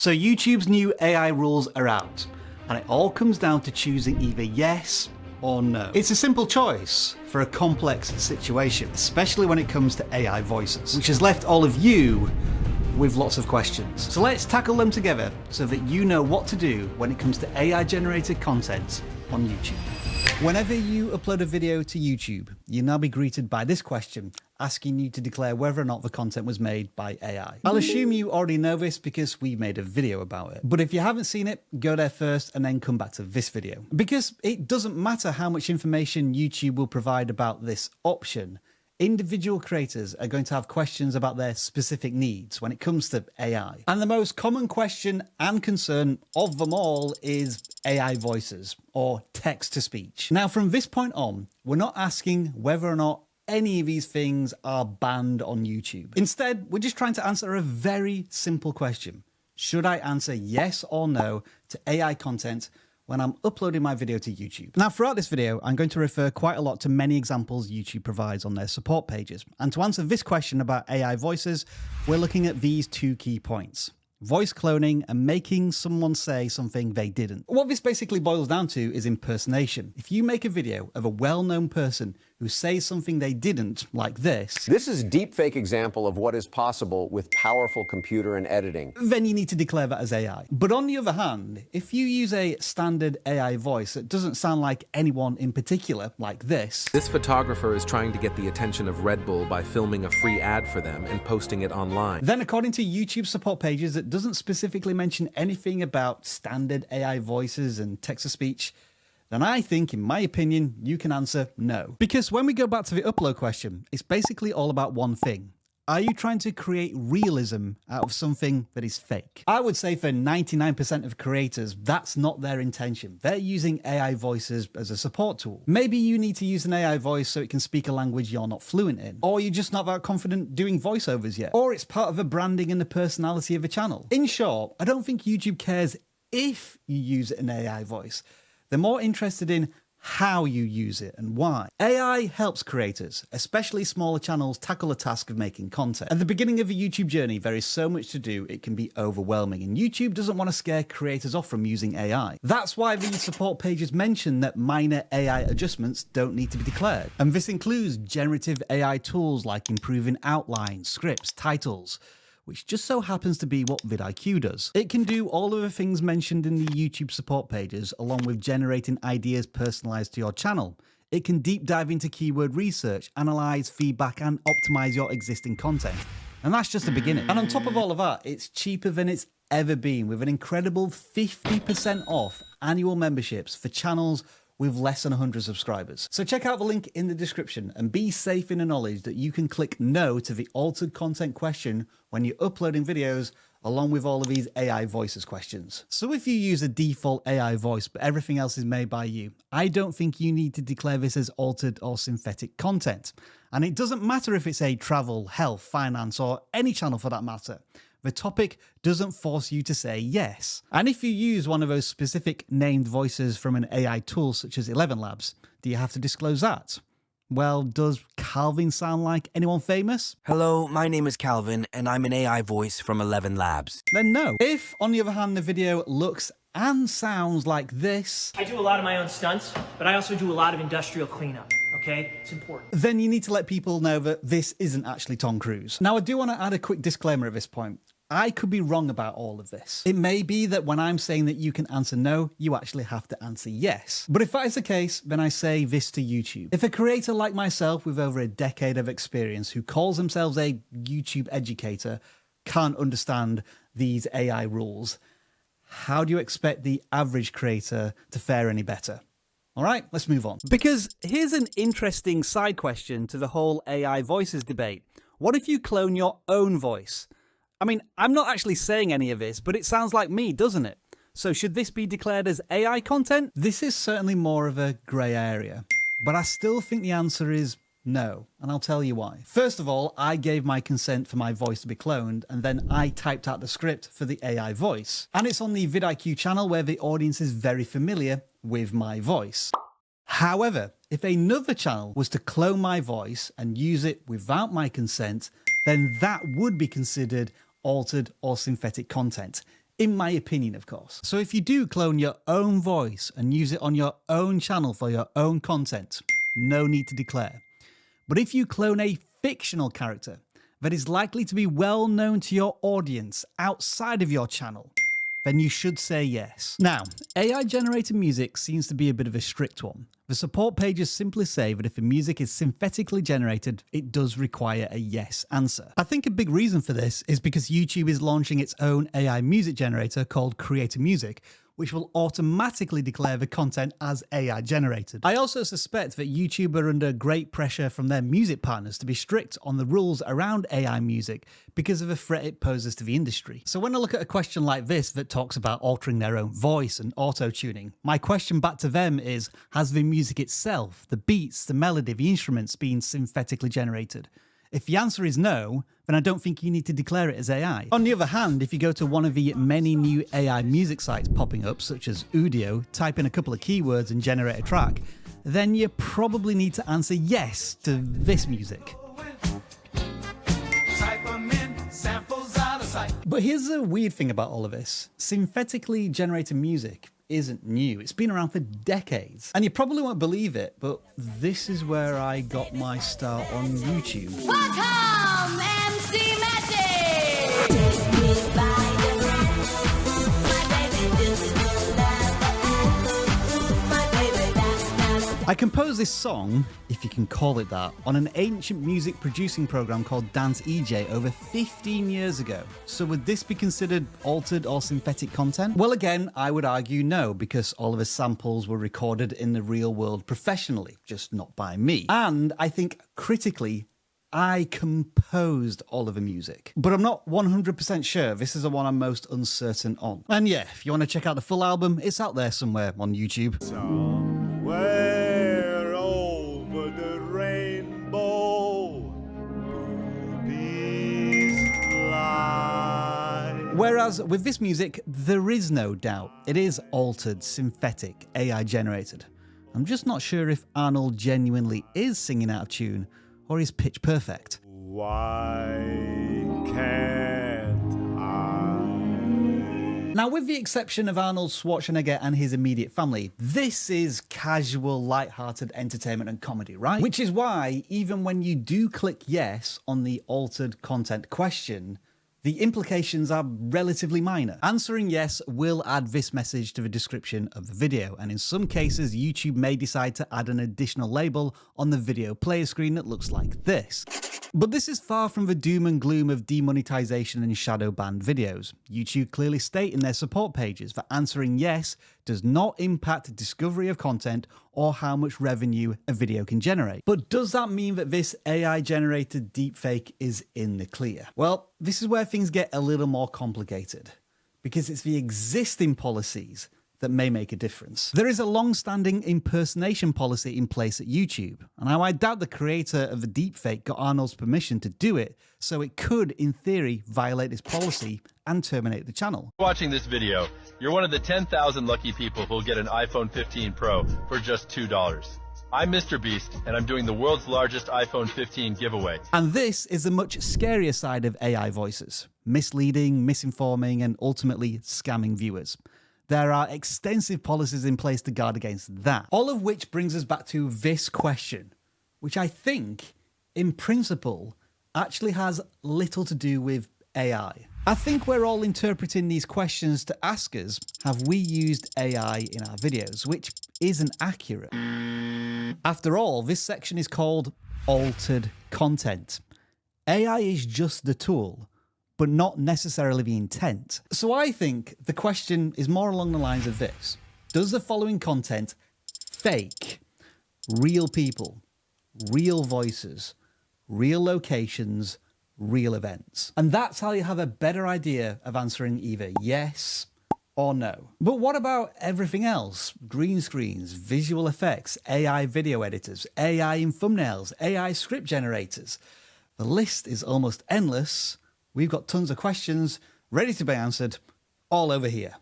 So YouTube's new AI rules are out, and it all comes down to choosing either yes or no. It's a simple choice for a complex situation, especially when it comes to AI voices, which has left all of you with lots of questions. So let's tackle them together so that you know what to do when it comes to AI-generated content on YouTube. Whenever you upload a video to YouTube, you'll now be greeted by this question, asking you to declare whether or not the content was made by AI. I'll assume you already know this because we made a video about it. But if you haven't seen it, go there first and then come back to this video. Because it doesn't matter how much information YouTube will provide about this option, individual creators are going to have questions about their specific needs when it comes to AI. And the most common question and concern of them all is AI voices or text-to-speech. Now, from this point on, we're not asking whether or not any of these things are banned on YouTube. Instead, we're just trying to answer a very simple question. Should I answer yes or no to AI content when I'm uploading my video to YouTube? Now, throughout this video, I'm going to refer quite a lot to many examples YouTube provides on their support pages. And to answer this question about AI voices, we're looking at these two key points: voice cloning and making someone say something they didn't. What this basically boils down to is impersonation. If you make a video of a well-known person who says something they didn't, like this. This is a deepfake example of what is possible with powerful computer and editing. Then you need to declare that as AI. But on the other hand, if you use a standard AI voice that doesn't sound like anyone in particular, like this. This photographer is trying to get the attention of Red Bull by filming a free ad for them and posting it online. Then according to YouTube support pages that doesn't specifically mention anything about standard AI voices and text-to-speech, then I think, in my opinion, you can answer no. Because when we go back to the upload question, it's basically all about one thing. Are you trying to create realism out of something that is fake? I would say for 99% of creators, that's not their intention. They're using AI voices as a support tool. Maybe you need to use an AI voice so it can speak a language you're not fluent in. Or you're just not that confident doing voiceovers yet. Or it's part of the branding and the personality of the channel. In short, I don't think YouTube cares if you use an AI voice. They're more interested in how you use it and why. AI helps creators, especially smaller channels, tackle the task of making content. At the beginning of a YouTube journey, there is so much to do, it can be overwhelming, and YouTube doesn't want to scare creators off from using AI. That's why the support pages mention that minor AI adjustments don't need to be declared. And this includes generative AI tools like improving outlines, scripts, titles, which just so happens to be what vidIQ does. It can do all of the things mentioned in the YouTube support pages, along with generating ideas personalized to your channel. It can deep dive into keyword research, analyze feedback, and optimize your existing content. And that's just the beginning. And on top of all of that, it's cheaper than it's ever been, with an incredible 50% off annual memberships for channels with less than 100 subscribers. So check out the link in the description and be safe in the knowledge that you can click no to the altered content question when you're uploading videos, along with all of these AI voices questions. So if you use a default AI voice but everything else is made by you, I don't think you need to declare this as altered or synthetic content. And it doesn't matter if it's a travel, health, finance, or any channel for that matter. The topic doesn't force you to say yes. And if you use one of those specific named voices from an AI tool such as 11 Labs, do you have to disclose that? Well, does Calvin sound like anyone famous? Hello, my name is Calvin, and I'm an AI voice from 11 Labs. Then no. If, on the other hand, the video looks and sounds like this, I do a lot of my own stunts, but I also do a lot of industrial cleanup. Okay, it's important. Then you need to let people know that this isn't actually Tom Cruise. Now, I do want to add a quick disclaimer at this point. I could be wrong about all of this. It may be that when I'm saying that you can answer no, you actually have to answer yes. But if that is the case, then I say this to YouTube. If a creator like myself with over a decade of experience who calls themselves a YouTube educator can't understand these AI rules, how do you expect the average creator to fare any better? All right, let's move on. Because here's an interesting side question to the whole AI voices debate. What if you clone your own voice? I mean, I'm not actually saying any of this, but it sounds like me, doesn't it? So should this be declared as AI content? This is certainly more of a grey area, but I still think the answer is no, and I'll tell you why. First of all, I gave my consent for my voice to be cloned, and then I typed out the script for the AI voice. And it's on the vidIQ channel where the audience is very familiar with my voice. However, if another channel was to clone my voice and use it without my consent, then that would be considered altered or synthetic content. In my opinion, of course. So if you do clone your own voice and use it on your own channel for your own content, no need to declare. But if you clone a fictional character that is likely to be well known to your audience outside of your channel, then you should say yes. Now, AI-generated music seems to be a bit of a strict one. The support pages simply say that if the music is synthetically generated, it does require a yes answer. I think a big reason for this is because YouTube is launching its own AI music generator called Creator Music, which will automatically declare the content as AI generated. I also suspect that YouTube are under great pressure from their music partners to be strict on the rules around AI music because of the threat it poses to the industry. So when I look at a question like this that talks about altering their own voice and auto-tuning, my question back to them is, has the music itself, the beats, the melody, the instruments been synthetically generated? If the answer is no, then I don't think you need to declare it as AI. On the other hand, if you go to one of the many new AI music sites popping up, such as Udio, type in a couple of keywords and generate a track, then you probably need to answer yes to this music. But here's the weird thing about all of this. Synthetically generated music isn't new. It's been around for decades. And you probably won't believe it, but this is where I got my start on YouTube. Welcome, MC Magic! I composed this song, if you can call it that, on an ancient music producing program called Dance EJ over 15 years ago. So would this be considered altered or synthetic content? Well, again, I would argue no, because all of the samples were recorded in the real world professionally, just not by me. And I think critically, I composed all of the music. But I'm not 100% sure. This is the one I'm most uncertain on. And yeah, if you want to check out the full album, it's out there somewhere on YouTube. Somewhere over the rainbow, boobies fly. Whereas with this music, there is no doubt. It is altered, synthetic, AI generated. I'm just not sure if Arnold genuinely is singing out of tune or is pitch perfect. Why can't I? Now, with the exception of Arnold Schwarzenegger and his immediate family, this is casual, light-hearted entertainment and comedy, right? Which is why, even when you do click yes on the altered content question, the implications are relatively minor. Answering yes will add this message to the description of the video, and in some cases, YouTube may decide to add an additional label on the video player screen that looks like this. But this is far from the doom and gloom of demonetization and shadow banned videos. YouTube clearly state in their support pages that answering yes does not impact discovery of content or how much revenue a video can generate. But does that mean that this AI-generated deepfake is in the clear? Well, this is where things get a little more complicated, because it's the existing policies that may make a difference. There is a long-standing impersonation policy in place at YouTube, and I doubt the creator of the deepfake got Arnold's permission to do it, so it could, in theory, violate this policy and terminate the channel. Watching this video, you're one of the 10,000 lucky people who'll get an iPhone 15 Pro for just $2. I'm Mr. Beast, and I'm doing the world's largest iPhone 15 giveaway. And this is the much scarier side of AI voices: misleading, misinforming, and ultimately scamming viewers. There are extensive policies in place to guard against that. All of which brings us back to this question, which I think, in principle, actually has little to do with AI. I think we're all interpreting these questions to ask us, have we used AI in our videos, which isn't accurate. After all, this section is called altered content. AI is just the tool, but not necessarily the intent. So I think the question is more along the lines of this: does the following content fake real people, real voices, real locations, real events? And that's how you have a better idea of answering either yes or no. But what about everything else? Green screens, visual effects, AI video editors, AI in thumbnails, AI script generators. The list is almost endless. We've got tons of questions ready to be answered all over here.